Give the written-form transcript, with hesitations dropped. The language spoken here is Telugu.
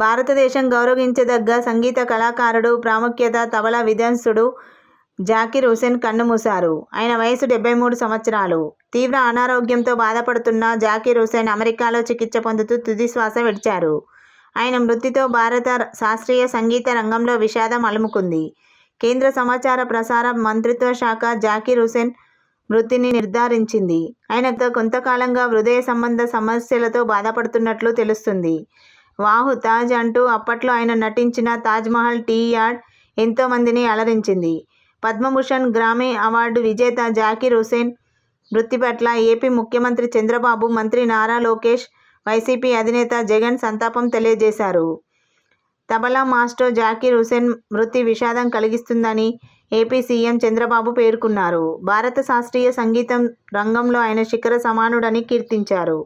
భారతదేశం గౌరవించదగ్గ సంగీత కళాకారుడు, ప్రాముఖ్యత తబలా విద్వాంసుడు జాకీర్ హుసేన్ కన్నుమూశారు. ఆయన వయసు 73 సంవత్సరాలు. తీవ్ర అనారోగ్యంతో బాధపడుతున్న జాకీర్ హుసేన్ అమెరికాలో చికిత్స పొందుతూ తుదిశ్వాస విడిచారు. ఆయన మృతితో భారత శాస్త్రీయ సంగీత రంగంలో విషాదం అలుముకుంది. కేంద్ర సమాచార ప్రసార మంత్రిత్వ శాఖ జాకీర్ హుసేన్ మృతిని నిర్ధారించింది. ఆయన కొంతకాలంగా హృదయ సంబంధ సమస్యలతో బాధపడుతున్నట్లు తెలుస్తుంది. వాహ్ తాజ్ అంటూ అప్పట్లో ఆయన నటించిన తాజ్మహల్ టీ యార్డ్ ఎంతో మందిని అలరించింది. పద్మభూషణ్, గ్రామీ అవార్డు విజేత జాకీర్ హుసేన్ మృతి పట్ల ఏపీ ముఖ్యమంత్రి చంద్రబాబు, మంత్రి నారా లోకేష్, వైసీపీ అధినేత జగన్ సంతాపం తెలియజేశారు. తబలా మాస్టో జాకీర్ హుసేన్ మృతి విషాదం కలిగిస్తుందని ఏపీ సీఎం చంద్రబాబు పేర్కొన్నారు. భారత శాస్త్రీయ సంగీతం రంగంలో ఆయన శిఖర సమానుడని కీర్తించారు.